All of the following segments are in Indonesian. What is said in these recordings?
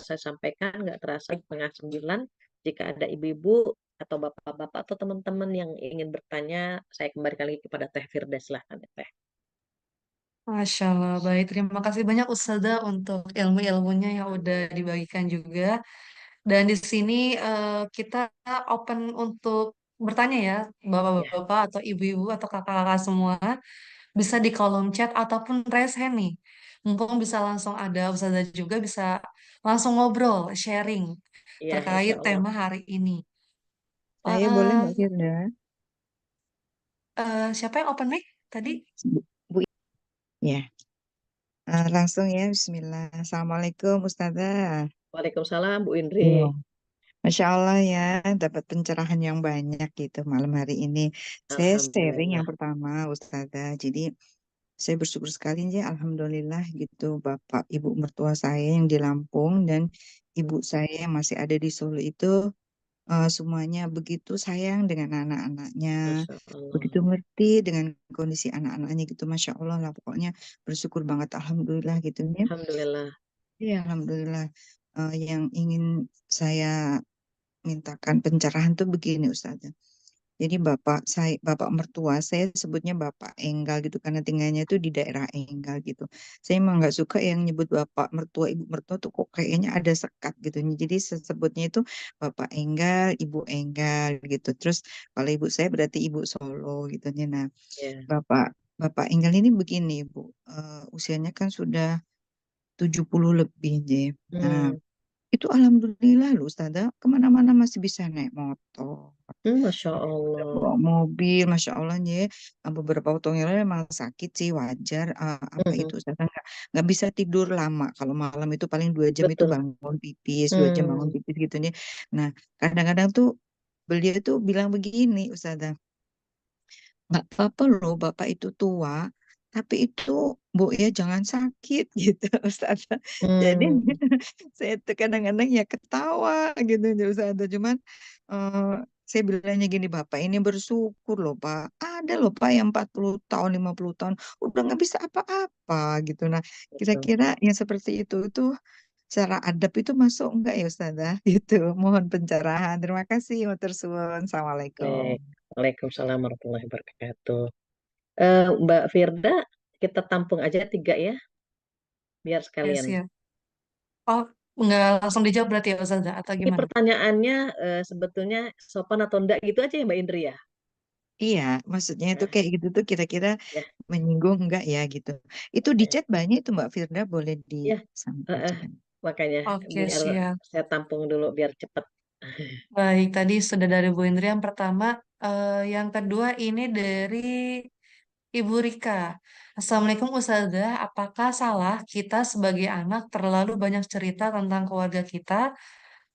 saya sampaikan, nggak terasa 8:30. Jika ada ibu-ibu atau bapak-bapak atau teman-teman yang ingin bertanya, saya kembalikan lagi kepada Teh Firda. Silahkan ya, Teh. Masya Allah, baik. Terima kasih banyak Ustazah untuk ilmu-ilmunya yang udah dibagikan juga. Dan di sini kita open untuk bertanya ya, Ya, bapak-bapak atau ibu-ibu atau kakak-kakak semua. Bisa di kolom chat ataupun raise hand nih. Mumpung bisa langsung ada Ustazah juga bisa langsung ngobrol, sharing iya, terkait insya Allah. tema hari ini. Saya boleh Mbak Eh Firda? siapa yang open mic tadi? Bu, Bu, ya. Langsung ya, Bismillah. Assalamualaikum Ustazah. Waalaikumsalam, Bu Indri. Iya. Masya Allah ya, dapat pencerahan yang banyak gitu malam hari ini. Saya sharing Alhamdulillah. yang pertama Ustazah. Jadi saya bersyukur sekali ya, Alhamdulillah gitu. Bapak Ibu mertua saya yang di Lampung dan ibu saya yang masih ada di Solo itu semuanya begitu sayang dengan anak-anaknya, Masya begitu Allah. ngerti dengan kondisi anak-anaknya gitu, Masya Allah lah pokoknya bersyukur banget, Alhamdulillah gitu ya. Alhamdulillah. Iya, Alhamdulillah. Yang ingin saya mintakan pencerahan tuh begini Ustazah. Jadi bapak mertua saya sebutnya Bapak Enggal gitu karena tinggalnya tuh di daerah Enggal gitu. Saya emang nggak suka yang nyebut bapak mertua, ibu mertua tuh kok kayaknya ada sekat gitu. Jadi sebutnya itu Bapak Enggal, Ibu Enggal gitu. Terus kalau ibu saya berarti Ibu Solo gitu. Nah, Ya. Bapak Bapak Enggal ini begini Bu, usianya kan sudah 70 lebih, J. Nah, Hmm. itu alhamdulillah loh Ustazah, kemana-mana masih bisa naik motor. Masya Udah Allah. bawa mobil, Masya Allah ya. Beberapa waktu yang lalu emang sakit sih, wajar. Apa itu, Mhm. Ustazah nggak bisa tidur lama. Kalau malam itu paling 2 jam itu Betul. bangun pipis, 2 jam bangun Hmm. pipis gitu nih. Nah, kadang-kadang tuh beliau tuh bilang begini, Ustazah. Nggak apa-apa loh Bapak itu tua, tapi itu Bu ya jangan sakit gitu Ustazah. Jadi Hmm. saya tuh kadang-kadang ya ketawa gitu Ustazah. Cuman eh, saya bilangnya gini, Bapak ini bersyukur loh Pak. Ada loh Pak yang 40 tahun, 50 tahun udah nggak bisa apa-apa gitu. Nah, Betul. kira-kira yang seperti itu secara adab itu masuk enggak ya Ustazah? Gitu. Mohon pencerahan. Terima kasih. Matur suwun. Baik. Assalamualaikum. Waalaikumsalam warahmatullahi wabarakatuh. Mbak Firda, kita tampung aja tiga ya, biar Ya, sekalian. siap. Oh, nggak langsung dijawab berarti ya Ustazah atau Ini gimana? pertanyaannya sebetulnya sopan atau enggak gitu aja ya Mbak Indri ya? Iya, maksudnya itu Nah, kayak gitu tuh kira-kira ya, menyinggung enggak ya gitu. Itu di oke. chat banyak itu Mbak Firda boleh Ya, eh, dibacakan. makanya Oke, biar siap. saya tampung dulu biar cepat. Baik, tadi sudah dari Bu Indri yang pertama. Yang kedua ini dari Ibu Rika. Assalamualaikum Ustazah, apakah salah kita sebagai anak terlalu banyak cerita tentang keluarga kita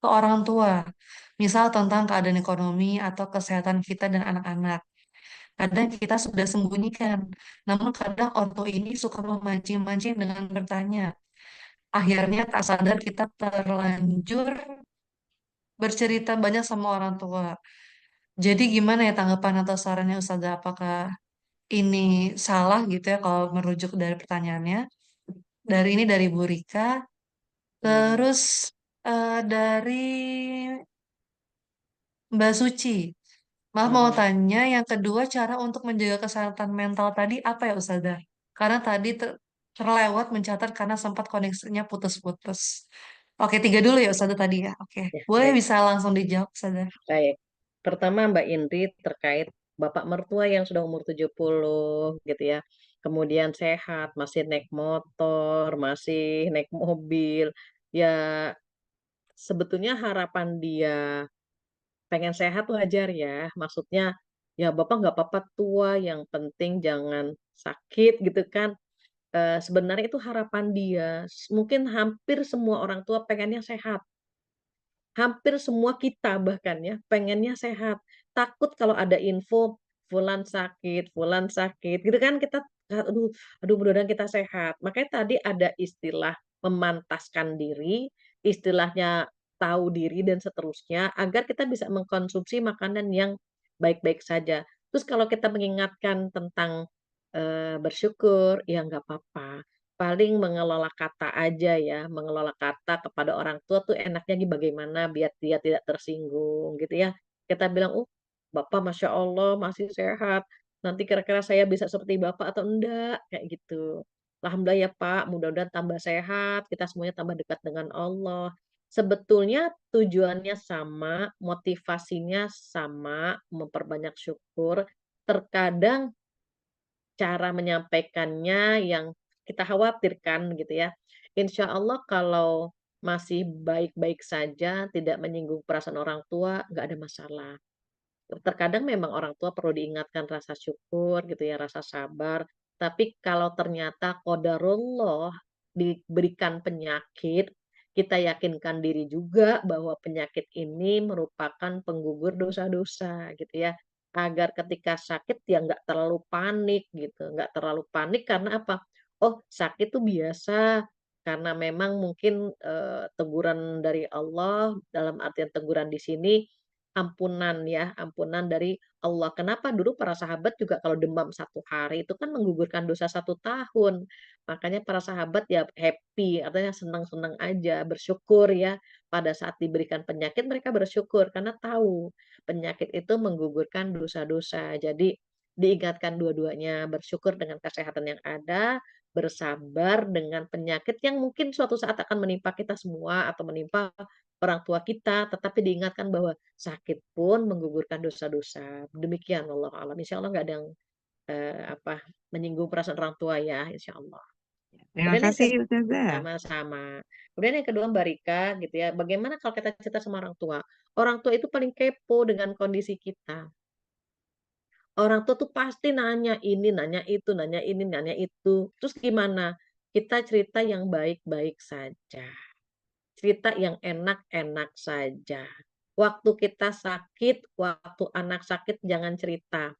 ke orang tua? Misal tentang keadaan ekonomi atau kesehatan kita dan anak-anak. Kadang kita sudah sembunyikan, namun kadang ortu ini suka memancing-mancing dengan bertanya. Akhirnya tak sadar kita terlanjur bercerita banyak sama orang tua. Jadi gimana ya tanggapan atau sarannya Ustazah? Apakah ini salah gitu ya kalau merujuk dari pertanyaannya? Dari ini dari Bu Rika. Hmm. Terus dari Mbak Suci. Maaf mau Mhm. tanya yang kedua cara untuk menjaga kesehatan mental tadi apa ya Ustazah? Karena tadi terlewat mencatat karena sempat koneksinya putus-putus. Oke, tiga dulu ya Ustazah tadi ya. Oke, Ya, boleh baik, bisa langsung dijawab Ustazah. baik. Pertama Mbak Indri terkait Bapak mertua yang sudah umur 70 gitu ya. Kemudian sehat, masih naik motor, masih naik mobil. Ya, sebetulnya harapan dia pengen sehat wajar ya. Maksudnya ya Bapak nggak apa-apa tua, yang penting jangan sakit gitu kan. Sebenarnya itu harapan dia. Mungkin hampir semua orang tua pengennya sehat. Hampir semua kita bahkan ya pengennya sehat. Takut kalau ada info fulan sakit gitu kan kita aduh aduh mudah-mudahan kita sehat. Makanya tadi ada istilah memantaskan diri, istilahnya tahu diri dan seterusnya agar kita bisa mengkonsumsi makanan yang baik-baik saja. Terus kalau kita mengingatkan tentang bersyukur, ya nggak apa-apa. paling mengelola kata aja ya, mengelola kata kepada orang tua tuh enaknya bagaimana biar dia tidak tersinggung gitu ya. Kita bilang, Bapak Masya Allah masih sehat, nanti kira-kira saya bisa seperti Bapak atau enggak, kayak gitu. Alhamdulillah ya Pak, mudah-mudahan tambah sehat, kita semuanya tambah dekat dengan Allah. Sebetulnya tujuannya sama, motivasinya sama, memperbanyak syukur. Terkadang cara menyampaikannya yang kita khawatirkan gitu ya. Insya Allah kalau masih baik-baik saja, tidak menyinggung perasaan orang tua, nggak ada masalah. Terkadang memang orang tua perlu diingatkan rasa syukur gitu ya, rasa sabar. Tapi kalau ternyata qadarullah diberikan penyakit, kita yakinkan diri juga bahwa penyakit ini merupakan penggugur dosa-dosa gitu ya. Agar ketika sakit ya nggak terlalu panik gitu, nggak terlalu panik karena apa? Oh sakit tuh biasa, karena memang mungkin teguran dari Allah dalam artian teguran di sini ampunan ya, ampunan dari Allah. Kenapa dulu para sahabat juga kalau demam 1 hari itu kan menggugurkan dosa 1 tahun. Makanya para sahabat ya happy, artinya senang-senang aja, bersyukur ya. Pada saat diberikan penyakit mereka bersyukur karena tahu penyakit itu menggugurkan dosa-dosa. Jadi diingatkan dua-duanya, bersyukur dengan kesehatan yang ada, bersabar dengan penyakit yang mungkin suatu saat akan menimpa kita semua atau menimpa orang tua kita, tetapi diingatkan bahwa sakit pun menggugurkan dosa-dosa. Demikian wallahu a'lam. Insyaallah nggak ada yang, apa, menyinggung perasaan orang tua ya, insyaallah. Terima Kemudian yang kasih Ustazah. sama-sama. Kemudian yang kedua Mbak Rika gitu ya, bagaimana kalau kita cerita sama orang tua? Orang tua itu paling kepo dengan kondisi kita. Orang tua tuh pasti nanya ini, nanya itu, nanya ini, nanya itu. Terus gimana? Kita cerita yang baik-baik saja. Cerita yang enak-enak saja. Waktu kita sakit, waktu anak sakit jangan cerita.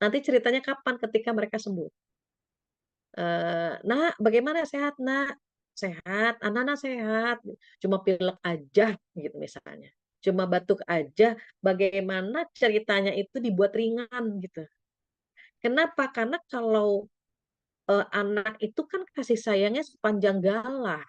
Nanti ceritanya kapan? Ketika mereka sembuh. "Nak, bagaimana sehat, Nak?" "Sehat, anak-anak sehat." Cuma pilek aja gitu misalnya. Cuma batuk aja, bagaimana ceritanya itu dibuat ringan gitu. Kenapa? Karena kalau, anak itu kan kasih sayangnya sepanjang galah.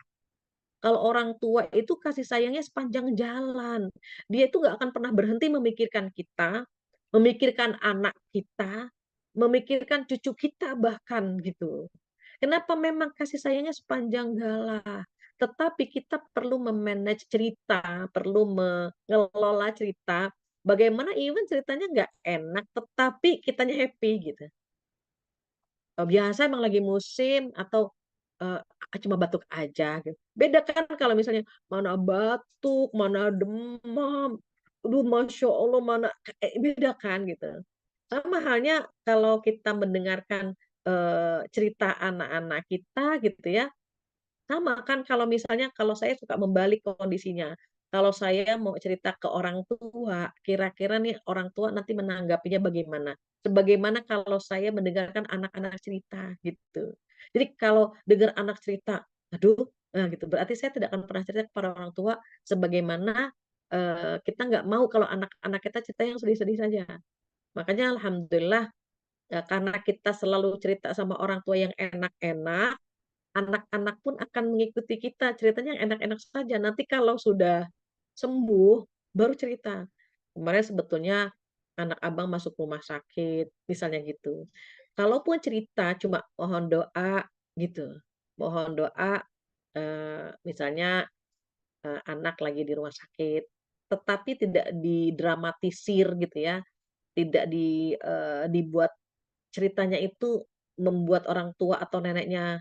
Kalau orang tua itu kasih sayangnya sepanjang jalan. Dia itu nggak akan pernah berhenti memikirkan kita, memikirkan anak kita, memikirkan cucu kita bahkan gitu. Kenapa memang kasih sayangnya sepanjang galah. Tetapi kita perlu memanage cerita, perlu mengelola cerita, bagaimana even ceritanya nggak enak, tetapi kitanya happy gitu. Biasa emang lagi musim atau, cuma batuk aja gitu. Beda kan kalau misalnya mana batuk, mana demam, aduh Masya Allah mana beda kan gitu. Sama halnya kalau kita mendengarkan, cerita anak-anak kita gitu ya, sama kan kalau misalnya kalau saya suka membalik kondisinya. Kalau saya mau cerita ke orang tua, kira-kira nih orang tua nanti menanggapinya bagaimana? Sebagaimana kalau saya mendengarkan anak-anak cerita gitu. Jadi kalau dengar anak cerita, aduh, nah gitu berarti saya tidak akan pernah cerita kepada orang tua sebagaimana, kita nggak mau kalau anak-anak kita cerita yang sedih-sedih saja. Makanya alhamdulillah, karena kita selalu cerita sama orang tua yang enak-enak, anak-anak pun akan mengikuti kita, ceritanya yang enak-enak saja. Nanti kalau sudah sembuh, baru cerita. Kemarin sebetulnya anak Abang masuk rumah sakit, misalnya gitu. Kalaupun cerita cuma mohon doa gitu, mohon doa, misalnya, anak lagi di rumah sakit, tetapi tidak didramatisir gitu ya, tidak dibuat ceritanya itu membuat orang tua atau neneknya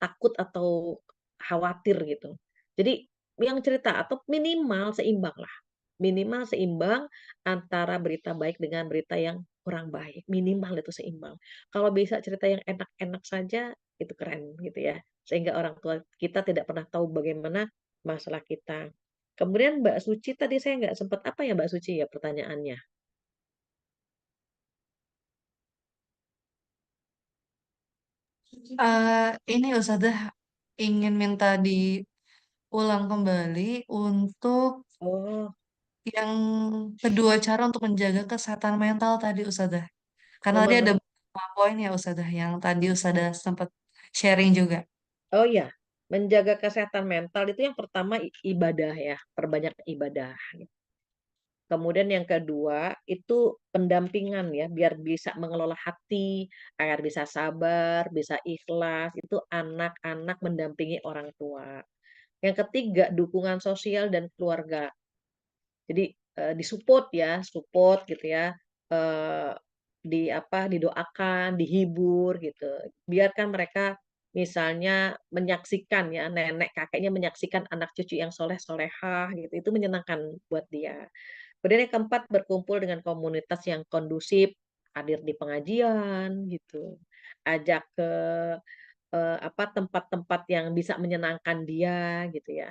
takut atau khawatir gitu. Jadi yang cerita atau minimal seimbang lah, minimal seimbang antara berita baik dengan berita yang kurang baik, minimal itu seimbang. Kalau bisa cerita yang enak-enak saja itu keren gitu ya, sehingga orang tua kita tidak pernah tahu bagaimana masalah kita. Kemudian Mbak Suci tadi saya nggak sempat apa ya Mbak Suci ya pertanyaannya? Ini Ustazah ingin minta diulang kembali untuk Oh, yang kedua cara untuk menjaga kesehatan mental tadi Ustazah. Karena tadi ada memang beberapa poin ya Ustazah yang tadi Ustazah sempat sharing juga. Oh iya, menjaga kesehatan mental itu yang pertama ibadah ya, perbanyak ibadah. Kemudian yang kedua itu pendampingan ya, biar bisa mengelola hati, agar bisa sabar, bisa ikhlas, itu anak-anak mendampingi orang tua. Yang ketiga dukungan sosial dan keluarga. Jadi, di-support ya, support gitu ya, eee, didoakan, dihibur gitu. Biarkan mereka misalnya menyaksikan ya, nenek kakeknya menyaksikan anak cucu yang soleh solehah gitu, itu menyenangkan buat dia. Kemudian yang keempat, berkumpul dengan komunitas yang kondusif, hadir di pengajian gitu, ajak ke, tempat-tempat yang bisa menyenangkan dia gitu ya.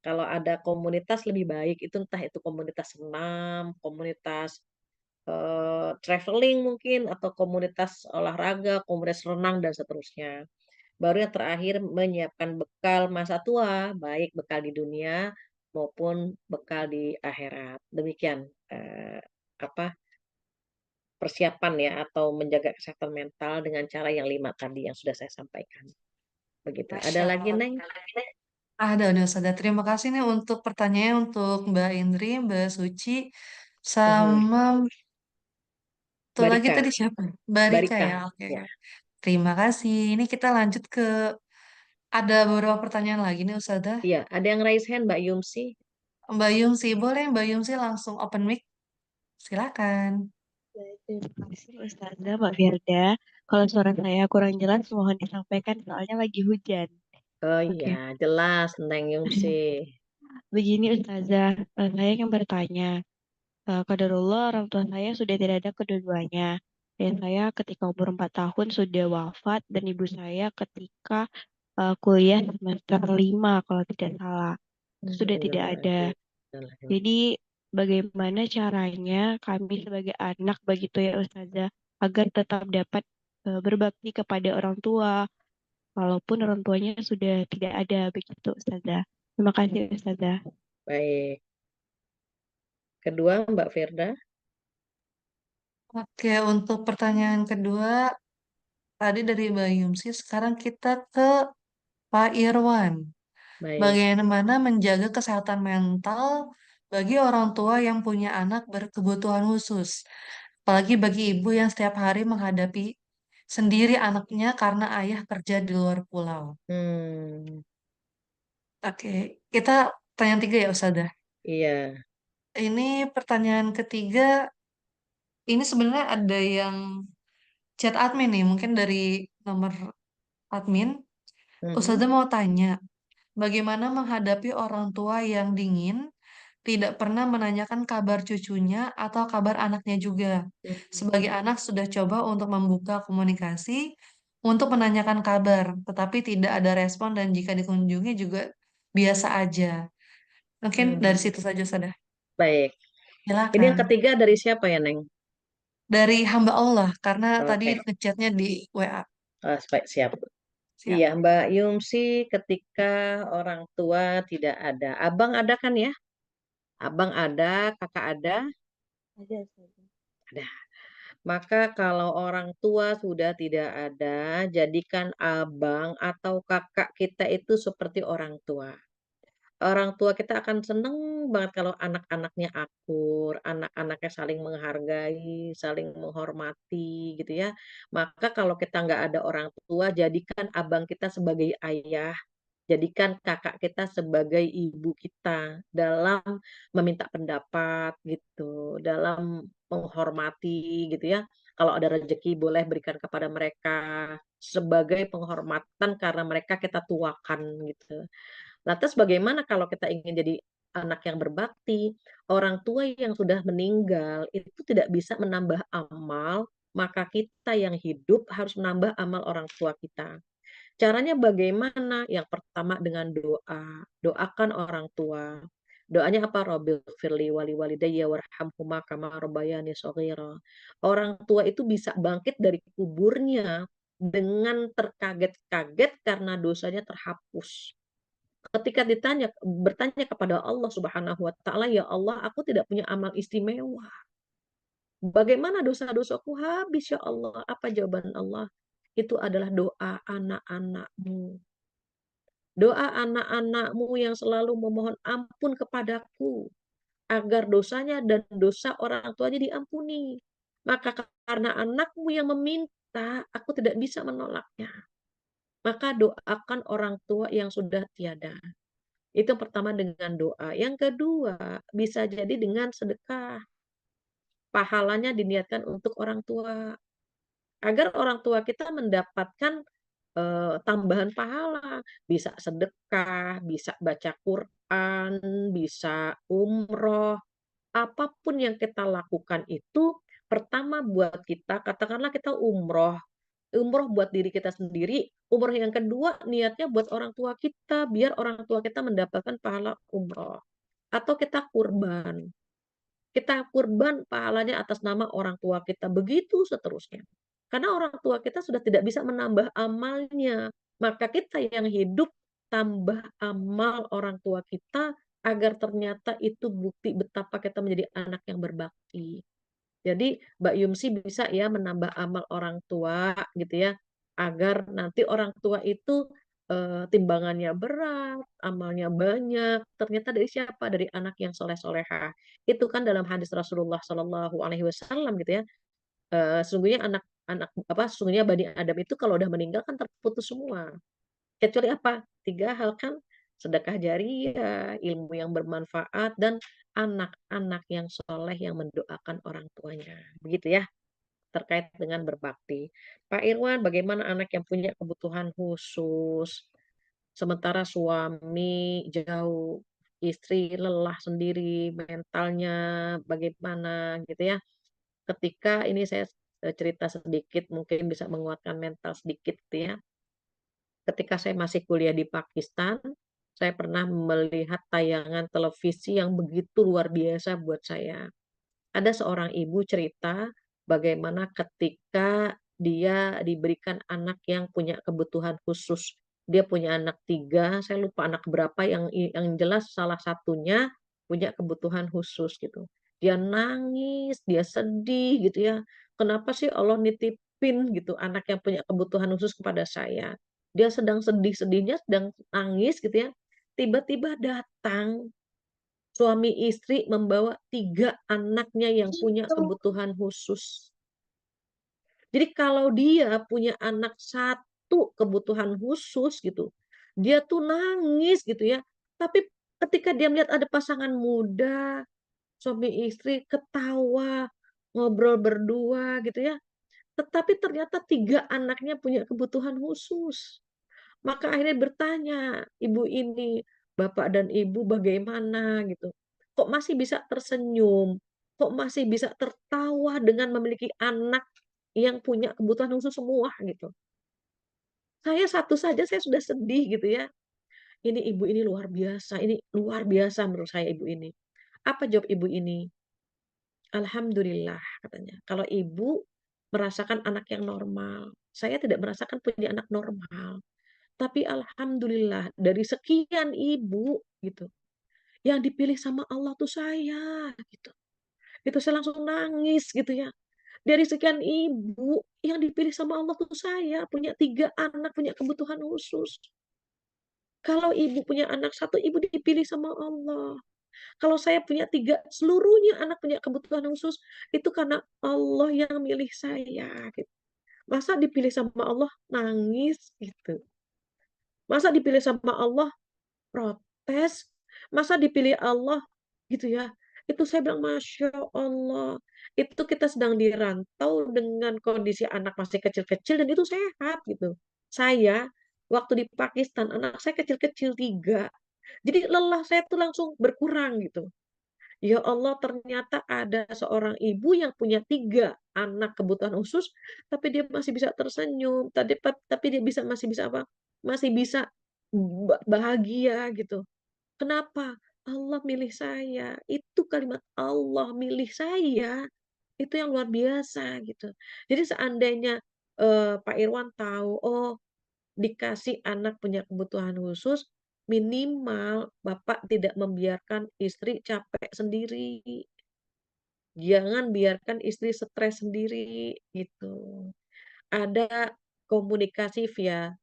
Kalau ada komunitas lebih baik, itu entah itu komunitas senam, komunitas, travelling mungkin, atau komunitas olahraga, komunitas renang dan seterusnya. Baru yang terakhir menyiapkan bekal masa tua, baik bekal di dunia maupun bekal di akhirat. Demikian, apa, persiapan ya atau menjaga kesehatan mental dengan cara yang 5 tadi yang sudah saya sampaikan, begitu. Ada Masya lagi, Allah. Neng? Ada nih Ustazah. Terima kasih nih untuk pertanyaannya untuk Mbak Indri, Mbak Suci, Mhm, sama satu lagi Barika tadi siapa? Mbak Rika Barika, ya. Oke. ya. Terima kasih. Ini kita lanjut ke ada beberapa pertanyaan lagi nih Ustazah. Iya, ada yang raise hand, Mbak Yumsi. Mbak Yumsi, boleh Mbak Yumsi langsung open mic? Silakan. Baik, terima kasih Ustazah Mbak Firda. Kalau suara saya kurang jelas, mohon disampaikan soalnya lagi hujan. Oh Oke, iya, jelas, Neng Yumsi. begini Ustazah, saya yang bertanya. Qadarullah orang tua saya sudah tidak ada kedua-duanya. Dan saya ketika umur 4 tahun sudah wafat dan ibu saya ketika kuliah semester 5 kalau tidak salah. Itu sudah tidak ada. Innalillahi wa inna ilaihi Jadi bagaimana caranya kami sebagai anak begitu ya Ustazah agar tetap dapat berbakti kepada orang tua walaupun orang tuanya sudah tidak ada begitu Ustazah. Terima kasih Ustazah. Baik. Kedua, Mbak Firda. Oke, untuk pertanyaan kedua, tadi dari Mbak Yumsi, sekarang kita ke Pak Irwan. Baik. Bagaimana menjaga kesehatan mental bagi orang tua yang punya anak berkebutuhan khusus, apalagi bagi ibu yang setiap hari menghadapi sendiri anaknya karena ayah kerja di luar pulau. Hmm, Oke, kita pertanyaan tiga ya Ustazah. iya. Ini pertanyaan ketiga, ini sebenarnya ada yang chat admin nih, mungkin dari nomor admin. Mhm. Ustazah mau tanya, bagaimana menghadapi orang tua yang dingin, tidak pernah menanyakan kabar cucunya atau kabar anaknya juga. Mhm. Sebagai anak sudah coba untuk membuka komunikasi, untuk menanyakan kabar, tetapi tidak ada respon dan jika dikunjungi juga biasa aja. Mungkin dari Hmm. situ saja sudah. Baik. Ini yang Silakan. ketiga dari siapa ya, Neng? Dari hamba Allah, karena tadi Oke. ngechatnya di WA. Baik, siap. Siap. Iya, Mbak Yumsi, ketika orang tua tidak ada. Abang ada kan ya? Abang ada, kakak ada? Ada Ustazah. Ada. Maka kalau orang tua sudah tidak ada, jadikan abang atau kakak kita itu seperti orang tua. Orang tua kita akan seneng banget kalau anak-anaknya akur, anak-anaknya saling menghargai, saling menghormati gitu ya. Maka kalau kita nggak ada orang tua, jadikan abang kita sebagai ayah, jadikan kakak kita sebagai ibu kita dalam meminta pendapat gitu, dalam menghormati gitu ya. Kalau ada rezeki boleh berikan kepada mereka sebagai penghormatan karena mereka kita tuakan gitu. Lantas bagaimana kalau kita ingin jadi anak yang berbakti? Orang tua yang sudah meninggal itu tidak bisa menambah amal, maka kita yang hidup harus menambah amal orang tua kita. Caranya bagaimana? Yang pertama dengan doa. Doakan orang tua. Doanya apa? Robbil firli wali walidayya warhamhuma kama rabbayani shaghira. Orang tua itu bisa bangkit dari kuburnya dengan terkaget-kaget karena dosanya terhapus. Ketika bertanya kepada Allah Subhanahu wa taala, "Ya Allah, aku tidak punya amal istimewa. Bagaimana dosa-dosaku habis ya Allah?" Apa jawaban Allah? itu adalah doa anak-anakmu. Doa anak-anakmu yang selalu memohon ampun kepadaku, agar dosanya dan dosa orang tuanya diampuni. Maka karena anakmu yang meminta, aku tidak bisa menolaknya. Maka doakan orang tua yang sudah tiada. Itu pertama dengan doa. Yang kedua, bisa jadi dengan sedekah. Pahalanya diniatkan untuk orang tua. Agar orang tua kita mendapatkan tambahan pahala. Bisa sedekah, bisa baca Quran, bisa umroh. Apapun yang kita lakukan itu, pertama buat kita, katakanlah kita umroh. Umroh buat diri kita sendiri, umroh yang kedua niatnya buat orang tua kita, biar orang tua kita mendapatkan pahala umroh. Atau kita kurban. Kita kurban pahalanya atas nama orang tua kita. Begitu seterusnya. Karena orang tua kita sudah tidak bisa menambah amalnya. Maka kita yang hidup tambah amal orang tua kita agar ternyata itu bukti betapa kita menjadi anak yang berbakti. Jadi Mbak Yumsi bisa ya menambah amal orang tua gitu ya, agar nanti orang tua itu timbangannya berat, amalnya banyak. Ternyata dari siapa? Dari anak yang soleh-solehah. Itu kan dalam hadis Rasulullah Shallallahu Alaihi Wasallam gitu ya. Sesungguhnya anak apa? Sesungguhnya Bani Adam itu kalau udah meninggal kan terputus semua. Kecuali apa? 3 hal kan, sedekah jariyah, ilmu yang bermanfaat, dan anak-anak yang soleh yang mendoakan orang tuanya. Begitu ya, terkait dengan berbakti. Pak Irwan, bagaimana anak yang punya kebutuhan khusus, sementara suami jauh, istri lelah sendiri, mentalnya bagaimana gitu ya. Ketika ini saya cerita sedikit, mungkin bisa menguatkan mental sedikit gitu ya. Ketika saya masih kuliah di Pakistan, saya pernah melihat tayangan televisi yang begitu luar biasa buat saya. Ada seorang ibu cerita bagaimana ketika dia diberikan anak yang punya kebutuhan khusus. Dia punya anak 3, saya lupa anak berapa, yang jelas salah satunya punya kebutuhan khusus gitu. Dia nangis, dia sedih gitu ya. Kenapa sih Allah nitipin gitu anak yang punya kebutuhan khusus kepada saya? Dia sedang sedih-sedihnya, sedang nangis gitu ya. Tiba-tiba datang suami istri membawa 3 anaknya yang punya kebutuhan khusus. Jadi kalau dia punya anak 1 kebutuhan khusus gitu, dia tuh nangis gitu ya. Tapi ketika dia melihat ada pasangan muda, suami istri ketawa, ngobrol berdua gitu ya. Tetapi ternyata 3 anaknya punya kebutuhan khusus. Maka akhirnya bertanya ibu ini, "Bapak dan Ibu bagaimana?" gitu. "Kok masih bisa tersenyum? Kok masih bisa tertawa dengan memiliki anak yang punya kebutuhan khusus semua?" gitu. Saya satu saja saya sudah sedih gitu ya. Ini ibu ini luar biasa, ini luar biasa menurut saya ibu ini. Apa jawab ibu ini? "Alhamdulillah," katanya, "kalau ibu merasakan anak yang normal. Saya tidak merasakan punya anak normal. Tapi alhamdulillah dari sekian ibu gitu, yang dipilih sama Allah tuh saya gitu. Itu saya langsung nangis gitu ya. Dari sekian ibu yang dipilih sama Allah tuh saya, punya 3 anak, punya kebutuhan khusus. Kalau ibu punya anak 1, ibu dipilih sama Allah. Kalau saya punya 3, seluruhnya anak punya kebutuhan khusus, itu karena Allah yang milih saya gitu. Masa dipilih sama Allah nangis gitu. Masa dipilih sama Allah protes, masa dipilih Allah gitu ya. Itu saya bilang, "Masya Allah." Itu kita sedang dirantau dengan kondisi anak masih kecil-kecil dan itu sehat gitu. Saya waktu di Pakistan, anak saya kecil-kecil 3. Jadi lelah saya tuh langsung berkurang gitu. Ya Allah, ternyata ada seorang ibu yang punya 3 anak kebutuhan khusus, tapi dia masih bisa tersenyum, tapi dia masih bisa apa, masih bisa bahagia gitu. Kenapa? Allah milih saya. Itu kalimat Allah milih saya, itu yang luar biasa gitu. Jadi seandainya, Pak Irwan tahu, oh dikasih anak punya kebutuhan khusus, minimal Bapak tidak membiarkan istri capek sendiri. Jangan biarkan istri stres sendiri, gitu. Ada komunikasi via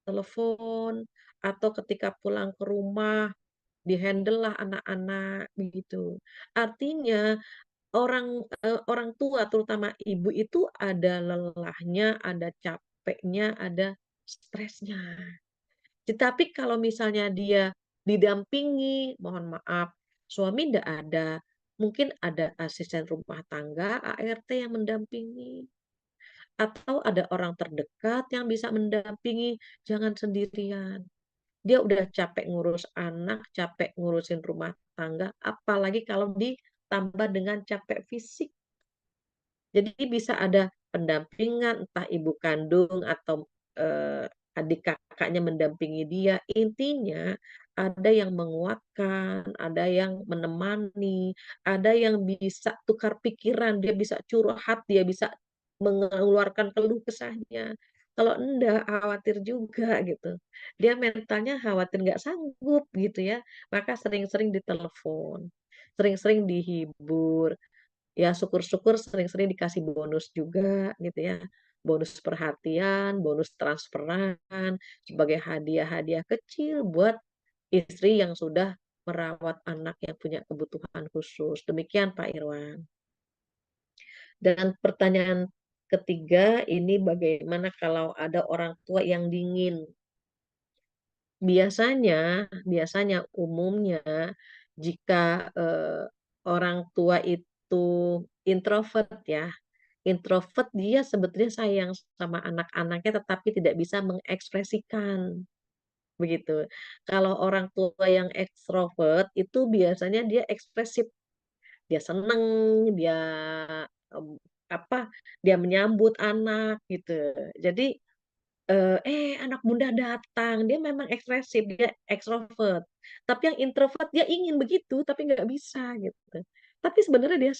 telepon atau ketika pulang ke rumah di-handle lah anak-anak begitu. Artinya orang tua terutama ibu itu ada lelahnya, ada capeknya, ada stresnya. Tetapi kalau misalnya dia didampingi, mohon maaf, suami ndak ada, mungkin ada asisten rumah tangga, ART yang mendampingi, atau ada orang terdekat yang bisa mendampingi, jangan sendirian. Dia udah capek ngurus anak, capek ngurusin rumah tangga, apalagi kalau ditambah dengan capek fisik. Jadi bisa ada pendampingan, entah ibu kandung atau adik kakaknya mendampingi dia. Intinya ada yang menguatkan, ada yang menemani, ada yang bisa tukar pikiran, dia bisa curhat, dia bisa mengeluarkan keluh kesahnya. Kalau enggak, khawatir juga gitu. Dia mentalnya khawatir nggak sanggup gitu ya. Maka sering-sering ditelepon, sering-sering dihibur, ya syukur-syukur sering-sering dikasih bonus juga gitu ya. Bonus perhatian, bonus transferan sebagai hadiah-hadiah kecil buat istri yang sudah merawat anak yang punya kebutuhan khusus. Demikian Pak Irwan. Dan pertanyaan ketiga ini bagaimana kalau ada orang tua yang dingin? Biasanya umumnya jika orang tua itu introvert ya, introvert dia sebetulnya sayang sama anak-anaknya tetapi tidak bisa mengekspresikan begitu. Kalau orang tua yang ekstrovert itu biasanya dia ekspresif, dia seneng, dia em, apa, dia menyambut anak gitu. Jadi anak bunda datang, dia memang ekspresif, dia ekstrovert. Tapi yang introvert dia ingin begitu, tapi nggak bisa gitu. Tapi sebenarnya dia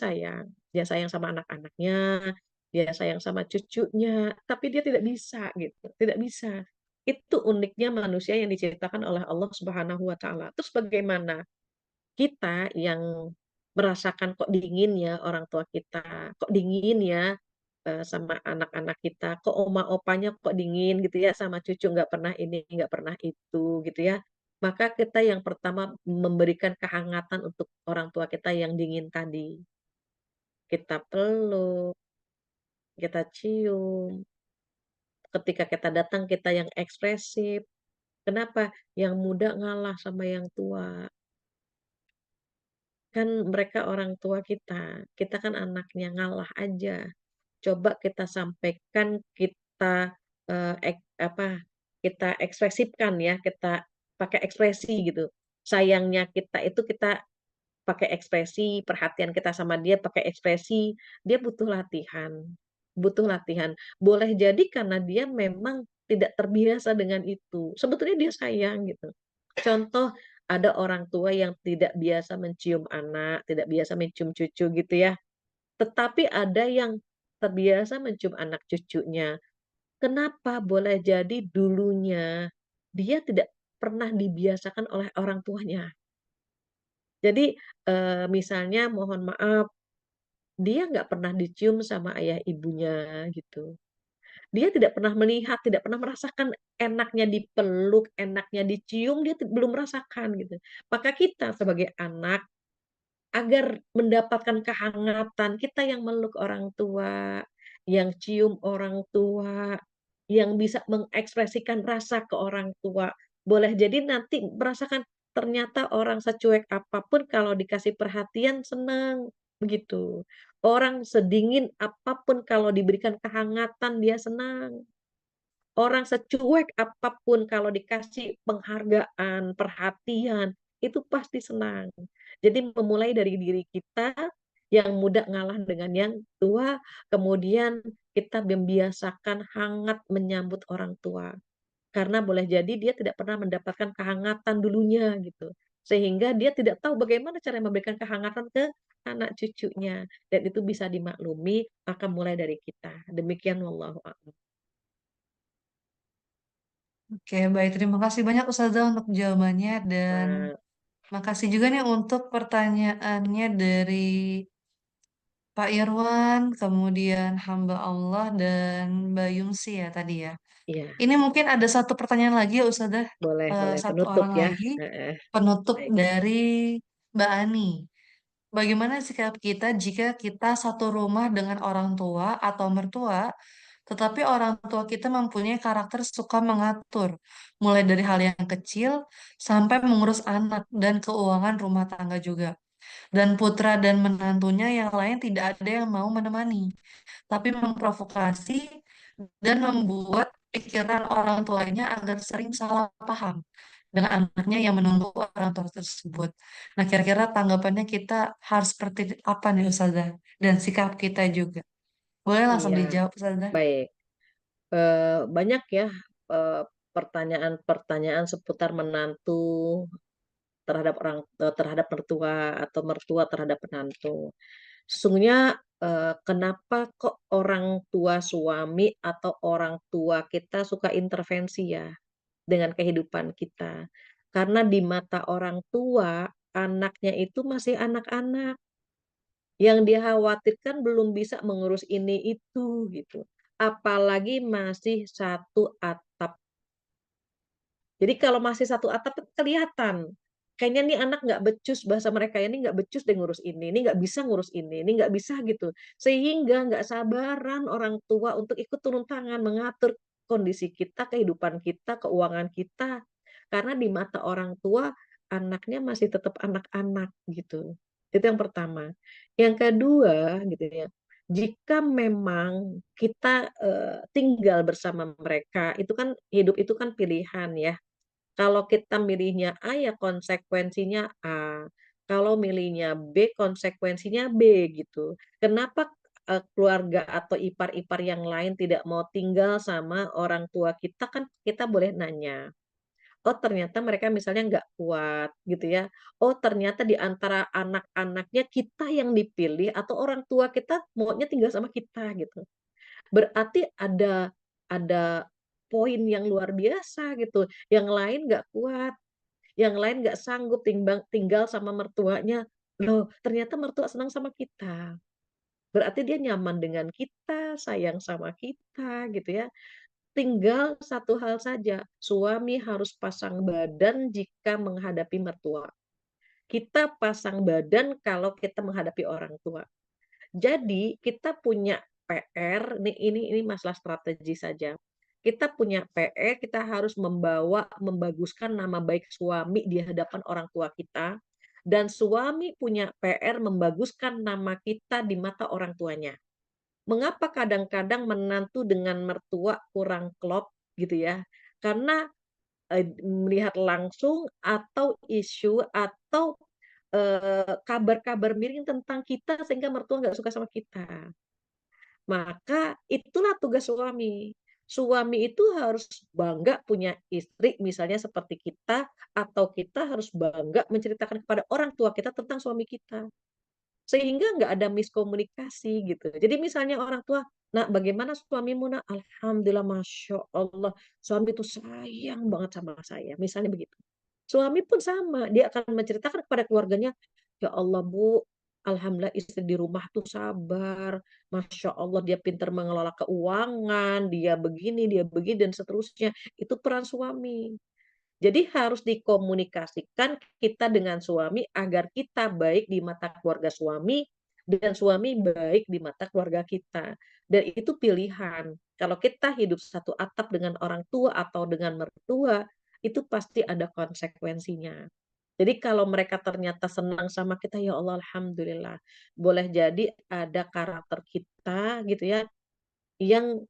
sayang sama anak-anaknya, dia sayang sama cucunya, tapi dia tidak bisa gitu, tidak bisa. Itu uniknya manusia yang diciptakan oleh Allah Subhanahu wa taala. Terus bagaimana kita yang merasakan kok dingin ya orang tua kita, kok dingin ya sama anak-anak kita, kok oma opanya kok dingin gitu ya sama cucu nggak pernah ini nggak pernah itu gitu ya. Maka kita yang pertama memberikan kehangatan untuk orang tua kita yang dingin tadi. Kita peluk, kita cium. Ketika kita datang kita yang ekspresif. Kenapa? Yang muda ngalah sama yang tua. Kan mereka orang tua kita kan anaknya ngalah aja. Coba kita sampaikan, kita kita ekspresifkan ya, kita pakai ekspresi gitu. Sayangnya kita itu kita pakai ekspresi, perhatian kita sama dia pakai ekspresi, dia butuh latihan. Butuh latihan. Boleh jadi karena dia memang tidak terbiasa dengan itu. Sebetulnya dia sayang gitu. Contoh ada orang tua yang tidak biasa mencium anak, tidak biasa mencium cucu gitu ya. Tetapi ada yang terbiasa mencium anak cucunya. Kenapa? Boleh jadi dulunya dia tidak pernah dibiasakan oleh orang tuanya. Jadi, misalnya mohon maaf, dia nggak pernah dicium sama ayah ibunya gitu. Dia tidak pernah melihat, tidak pernah merasakan enaknya dipeluk, enaknya dicium, dia belum merasakan gitu. Maka kita sebagai anak agar mendapatkan kehangatan, kita yang meluk orang tua, yang cium orang tua, yang bisa mengekspresikan rasa ke orang tua. Boleh jadi nanti merasakan ternyata orang secuek apapun kalau dikasih perhatian senang, begitu. Orang sedingin apapun kalau diberikan kehangatan dia senang. Orang secuek apapun kalau dikasih penghargaan, perhatian, itu pasti senang. Jadi memulai dari diri kita yang muda ngalah dengan yang tua, kemudian kita membiasakan hangat menyambut orang tua. Karena boleh jadi dia tidak pernah mendapatkan kehangatan dulunya gitu. Sehingga dia tidak tahu bagaimana cara memberikan kehangatan ke anak cucunya. Dan itu bisa dimaklumi, maka mulai dari kita. Demikian wallahu a'lam. Oke, baik. Terima kasih banyak Ustazah untuk jawabannya dan Nah, makasih juga nih untuk pertanyaannya dari Pak Irwan, kemudian hamba Allah dan Mbak Yungsi ya tadi ya. Iya, Ini mungkin ada satu pertanyaan lagi ya Ustazah. boleh, boleh. Satu Penutup orang ya. lagi Heeh, penutup baik. dari Mbak Ani. Bagaimana sikap kita jika kita satu rumah dengan orang tua atau mertua, tetapi orang tua kita mempunyai karakter suka mengatur, mulai dari hal yang kecil sampai mengurus anak dan keuangan rumah tangga juga. Dan putra dan menantunya yang lain tidak ada yang mau menemani, tapi memprovokasi dan membuat pikiran orang tuanya agar sering salah paham dengan anaknya yang menunggu orang tua tersebut. Nah, kira-kira tanggapannya kita harus seperti apa nih Ustazah? Dan sikap kita juga. Boleh langsung Iya, dijawab Ustazah? baik. Banyak ya eh, pertanyaan-pertanyaan seputar menantu terhadap mertua atau mertua terhadap menantu. Sesungguhnya kenapa kok orang tua suami atau orang tua kita suka intervensi ya dengan kehidupan kita? Karena di mata orang tua, anaknya itu masih anak-anak yang dia khawatirkan belum bisa mengurus ini itu gitu. Apalagi masih satu atap. Jadi kalau masih satu atap itu kelihatan. Kayaknya nih anak nggak becus, bahasa mereka ini nggak becus deh ngurus ini nggak bisa ngurus ini nggak bisa gitu. Sehingga nggak sabaran orang tua untuk ikut turun tangan mengatur kondisi kita, kehidupan kita, keuangan kita. Karena di mata orang tua anaknya masih tetap anak-anak gitu. Itu yang pertama. Yang kedua gitu ya, jika memang kita tinggal bersama mereka, itu kan hidup itu kan pilihan ya. Kalau kita milihnya A ya konsekuensinya A. Kalau milihnya B konsekuensinya B gitu. Kenapa keluarga atau ipar-ipar yang lain tidak mau tinggal sama orang tua kita kan kita boleh nanya. Oh ternyata mereka misalnya nggak kuat gitu ya. Oh ternyata di antara anak-anaknya kita yang dipilih atau orang tua kita maunya tinggal sama kita gitu. Berarti ada poin yang luar biasa gitu, yang lain nggak kuat, yang lain nggak sanggup tinggal sama mertuanya. Loh, ternyata mertua senang sama kita. Berarti dia nyaman dengan kita, sayang sama kita gitu ya. Tinggal satu hal saja, suami harus pasang badan jika menghadapi mertua. Kita pasang badan kalau kita menghadapi orang tua. Jadi kita punya PR, ini masalah strategi saja. Kita punya PR, kita harus membaguskan nama baik suami di hadapan orang tua kita, dan suami punya PR membaguskan nama kita di mata orang tuanya. Mengapa kadang-kadang menantu dengan mertua kurang klop gitu ya? Karena melihat langsung atau isu atau kabar-kabar miring tentang kita sehingga mertua nggak suka sama kita. Maka itulah tugas suami. Suami itu harus bangga punya istri misalnya seperti kita, atau kita harus bangga menceritakan kepada orang tua kita tentang suami kita. Sehingga nggak ada miskomunikasi gitu. Jadi misalnya orang tua, "Nak, bagaimana suamimu, Nak?" "Alhamdulillah, Masya Allah, suami itu sayang banget sama saya." Misalnya begitu. Suami pun sama, dia akan menceritakan kepada keluarganya, "Ya Allah, Bu, Alhamdulillah istri di rumah tuh sabar. Masya Allah, dia pintar mengelola keuangan, dia begini, dia begini, dan seterusnya." Itu peran suami. Jadi harus dikomunikasikan kita dengan suami agar kita baik di mata keluarga suami dan suami baik di mata keluarga kita. Dan itu pilihan. Kalau kita hidup satu atap dengan orang tua atau dengan mertua, itu pasti ada konsekuensinya. Jadi kalau mereka ternyata senang sama kita, ya Allah Alhamdulillah. Boleh jadi ada karakter kita gitu ya, yang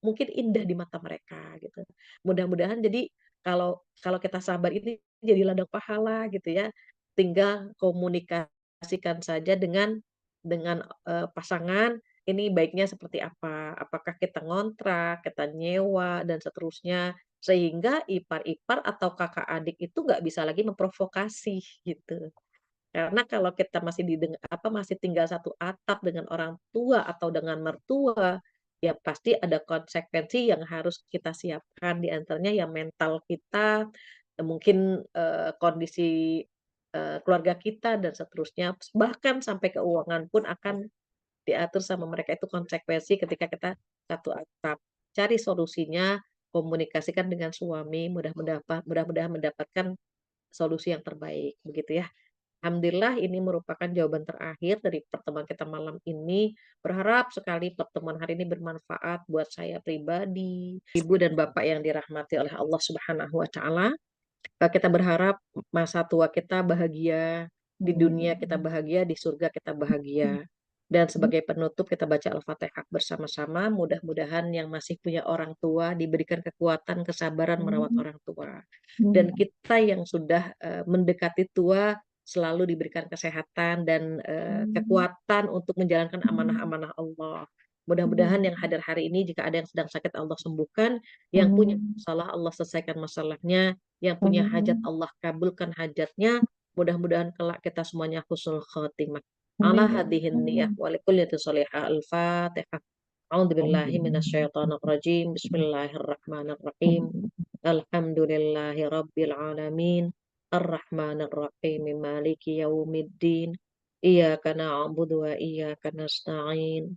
mungkin indah di mata mereka gitu. Mudah-mudahan jadi kalau kalau kita sabar ini jadi ladang pahala gitu ya. Tinggal komunikasikan saja dengan pasangan ini baiknya seperti apa. Apakah kita ngontrak, kita nyewa dan seterusnya sehingga ipar-ipar atau kakak adik itu nggak bisa lagi memprovokasi gitu. Karena kalau kita masih tinggal satu atap dengan orang tua atau dengan mertua, ya pasti ada konsekuensi yang harus kita siapkan, di antaranya ya mental kita, mungkin, kondisi, keluarga kita dan seterusnya, bahkan sampai keuangan pun akan diatur sama mereka itu konsekuensi ketika kita satu atap. Cari solusinya, komunikasikan dengan suami, mudah-mudahan mendapatkan solusi yang terbaik, begitu ya. Alhamdulillah ini merupakan jawaban terakhir dari pertemuan kita malam ini. Berharap sekali pertemuan hari ini bermanfaat buat saya pribadi, ibu dan bapak yang dirahmati oleh Allah Subhanahu wa taala. Kita berharap masa tua kita bahagia, di dunia kita bahagia, di surga kita bahagia. Dan sebagai penutup kita baca Al-Fatihah bersama-sama. Mudah-mudahan yang masih punya orang tua diberikan kekuatan, kesabaran merawat orang tua. Dan kita yang sudah mendekati tua selalu diberikan kesehatan dan kekuatan untuk menjalankan amanah-amanah Allah. Mudah-mudahan yang hadir hari ini jika ada yang sedang sakit Allah sembuhkan, yang punya masalah Allah selesaikan masalahnya, yang punya hajat Allah kabulkan hajatnya. Mudah-mudahan kelak kita semuanya husnul khatimah. Ala hadihin niyah wa likulli salihah. Al-Fatihah. A'udzu billahi minasyaitonir rajim. Bismillahirrahmanirrahim. Alhamdulillahi rabbil alamin. Ar-Rahmanir Rahim. Maliki yaumiddin. Iyyaka na'budu wa iyyaka nasta'in.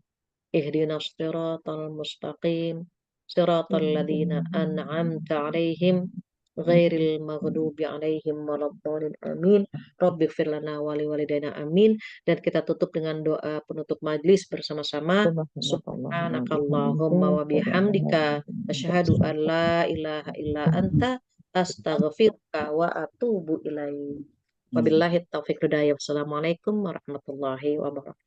Ihdinas siratal mustaqim. Siratal ladzina an'amta 'alaihim ghairil maghdubi 'alaihim waladdallin. Amin. Rabbighfir lana wa liwalidayna. Amin. Dan kita tutup dengan doa penutup majlis bersama-sama. Subhanakallahumma wa bihamdika asyhadu an la ilaha illa anta astaghfiruka wa atubu ilaik. Wabillahi taufiq hidayah. Wassalamualaikum warahmatullahi wabarakatuh.